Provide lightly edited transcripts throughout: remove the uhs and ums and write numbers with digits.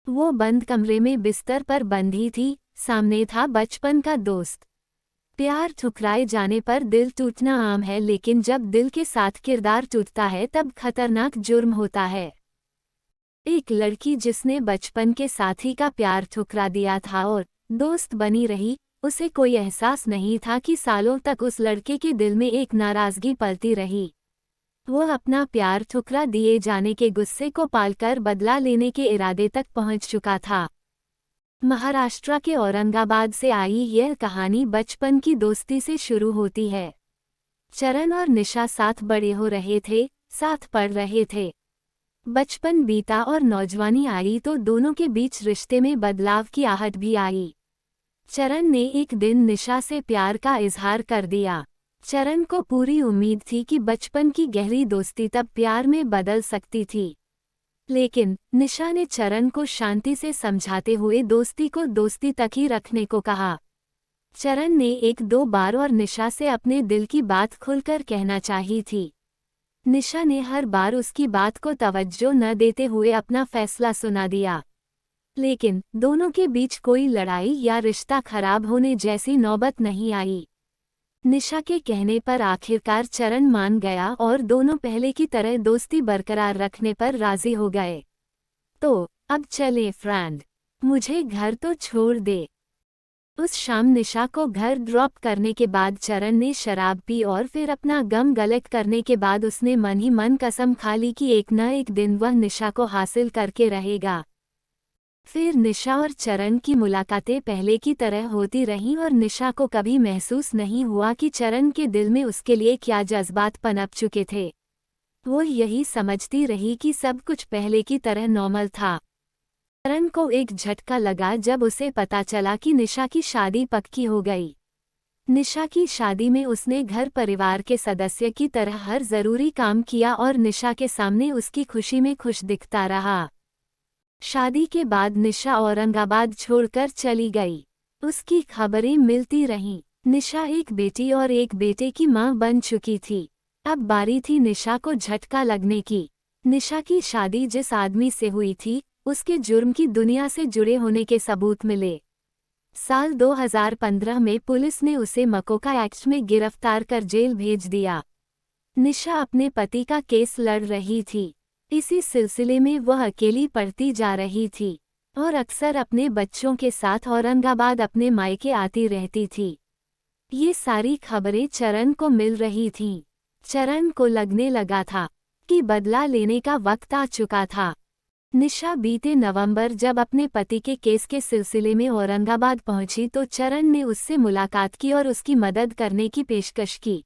वो बंद कमरे में बिस्तर पर बंधी थी, सामने था बचपन का दोस्त। प्यार ठुकराए जाने पर दिल टूटना आम है, लेकिन जब दिल के साथ किरदार टूटता है तब खतरनाक जुर्म होता है। एक लड़की जिसने बचपन के साथी का प्यार ठुकरा दिया था और दोस्त बनी रही, उसे कोई एहसास नहीं था कि सालों तक उस लड़के के दिल में एक नाराजगी पलती रही। वो अपना प्यार ठुकरा दिए जाने के गुस्से को पालकर बदला लेने के इरादे तक पहुंच चुका था। महाराष्ट्र के औरंगाबाद से आई यह कहानी बचपन की दोस्ती से शुरू होती है। चरण और निशा साथ बड़े हो रहे थे, साथ पढ़ रहे थे। बचपन बीता और नौजवानी आई तो दोनों के बीच रिश्ते में बदलाव की आहट भी आई। चरण ने एक दिन निशा से प्यार का इजहार कर दिया। चरण को पूरी उम्मीद थी कि बचपन की गहरी दोस्ती तब प्यार में बदल सकती थी, लेकिन निशा ने चरण को शांति से समझाते हुए दोस्ती को दोस्ती तक ही रखने को कहा। चरण ने एक दो बार और निशा से अपने दिल की बात खुलकर कहना चाही थी। निशा ने हर बार उसकी बात को तवज्जो न देते हुए अपना फैसला सुना दिया, लेकिन दोनों के बीच कोई लड़ाई या रिश्ता खराब होने जैसी नौबत नहीं आई। निशा के कहने पर आखिरकार चरण मान गया और दोनों पहले की तरह दोस्ती बरकरार रखने पर राजी हो गए। तो अब चले फ्रेंड, मुझे घर तो छोड़ दे। उस शाम निशा को घर ड्रॉप करने के बाद चरण ने शराब पी और फिर अपना गम गलत करने के बाद उसने मन ही मन कसम खा ली कि एक न एक दिन वह निशा को हासिल करके रहेगा। फिर निशा और चरण की मुलाकातें पहले की तरह होती रहीं और निशा को कभी महसूस नहीं हुआ कि चरण के दिल में उसके लिए क्या जज्बात पनप चुके थे। वो यही समझती रही कि सब कुछ पहले की तरह नॉर्मल था। चरण को एक झटका लगा जब उसे पता चला कि निशा की शादी पक्की हो गई। निशा की शादी में उसने घर परिवार के सदस्य की तरह हर जरूरी काम किया और निशा के सामने उसकी खुशी में खुश दिखता रहा। शादी के बाद निशा औरंगाबाद छोड़कर चली गई। उसकी खबरें मिलती रहीं। निशा एक बेटी और एक बेटे की मां बन चुकी थी। अब बारी थी निशा को झटका लगने की। निशा की शादी जिस आदमी से हुई थी, उसके जुर्म की दुनिया से जुड़े होने के सबूत मिले। साल 2015 में पुलिस ने उसे मकोका एक्ट में गिरफ्तार कर जेल भेज दिया। निशा अपने पति का केस लड़ रही थी। इसी सिलसिले में वह अकेली पढ़ती जा रही थी और अक्सर अपने बच्चों के साथ औरंगाबाद अपने मायके आती रहती थी। ये सारी खबरें चरण को मिल रही थीं। चरण को लगने लगा था कि बदला लेने का वक्त आ चुका था। निशा बीते नवंबर जब अपने पति के केस के सिलसिले में औरंगाबाद पहुंची तो चरण ने उससे मुलाकात की और उसकी मदद करने की पेशकश की।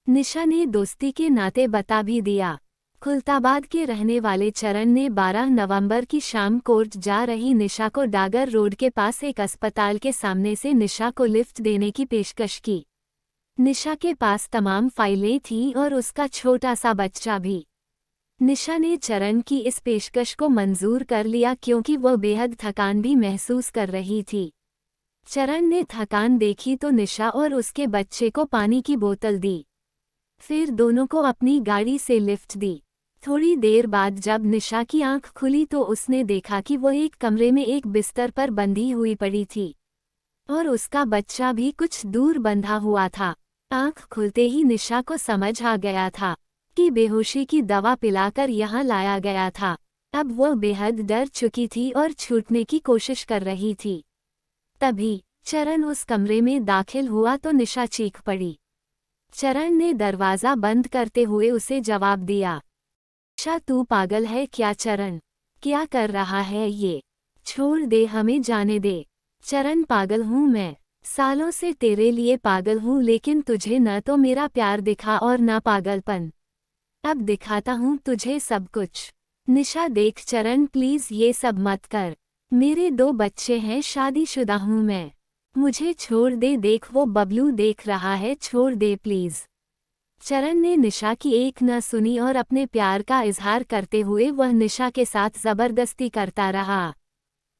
निशा ने दोस्ती के नाते बता भी दिया। खुलताबाद के रहने वाले चरण ने 12 नवंबर की शाम कोर्ट जा रही निशा को डागर रोड के पास एक अस्पताल के सामने से निशा को लिफ्ट देने की पेशकश की। निशा के पास तमाम फाइलें थीं और उसका छोटा सा बच्चा भी। निशा ने चरण की इस पेशकश को मंजूर कर लिया क्योंकि वह बेहद थकान भी महसूस कर रही थी। चरण ने थकान देखी तो निशा और उसके बच्चे को पानी की बोतल दी। फिर दोनों को अपनी गाड़ी से लिफ्ट दी। थोड़ी देर बाद जब निशा की आंख खुली तो उसने देखा कि वो एक कमरे में एक बिस्तर पर बंधी हुई पड़ी थी और उसका बच्चा भी कुछ दूर बंधा हुआ था। आंख खुलते ही निशा को समझ आ गया था कि बेहोशी की दवा पिलाकर यहाँ लाया गया था। अब वह बेहद डर चुकी थी और छूटने की कोशिश कर रही थी। तभी चरण उस कमरे में दाखिल हुआ तो निशा चीख पड़ी। चरण ने दरवाज़ा बंद करते हुए उसे जवाब दिया, निशा तू पागल है क्या? चरण क्या कर रहा है ये? छोड़ दे, हमें जाने दे। चरण पागल हूँ मैं, सालों से तेरे लिए पागल हूँ, लेकिन तुझे न तो मेरा प्यार दिखा और न पागलपन। अब दिखाता हूँ तुझे सब कुछ। निशा देख चरण प्लीज ये सब मत कर, मेरे 2 बच्चे हैं, शादीशुदा हूँ मैं, मुझे छोड़ दे। देख वो बबलू देख रहा है, छोड़ दे प्लीज। चरण ने निशा की एक न सुनी और अपने प्यार का इजहार करते हुए वह निशा के साथ जबरदस्ती करता रहा।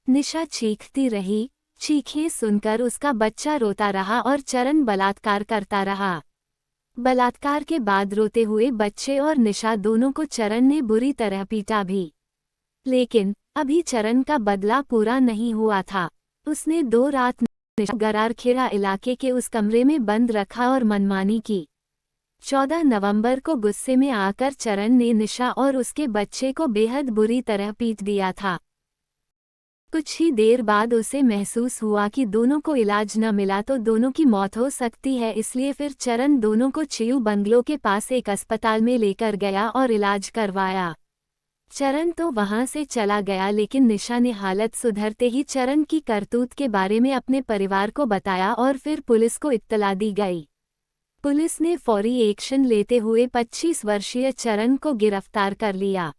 निशा चीखती रही, चीखें सुनकर उसका बच्चा रोता रहा और चरण बलात्कार करता रहा। बलात्कार के बाद रोते हुए बच्चे और निशा दोनों को चरण ने बुरी तरह पीटा भी। लेकिन अभी चरण का बदला पूरा नहीं हुआ था। उसने 2 रात निशा गरारखेड़ा इलाके के उस कमरे में बंद रखा और मनमानी की। 14 नवंबर को गुस्से में आकर चरण ने निशा और उसके बच्चे को बेहद बुरी तरह पीट दिया था। कुछ ही देर बाद उसे महसूस हुआ कि दोनों को इलाज न मिला तो दोनों की मौत हो सकती है, इसलिए फिर चरण दोनों को चियू बंगलो के पास एक अस्पताल में लेकर गया और इलाज करवाया। चरण तो वहां से चला गया, लेकिन निशा ने हालत सुधरते ही चरण की करतूत के बारे में अपने परिवार को बताया और फिर पुलिस को इत्तला दी गई। पुलिस ने फौरी एक्शन लेते हुए 25 वर्षीय चरण को गिरफ्तार कर लिया।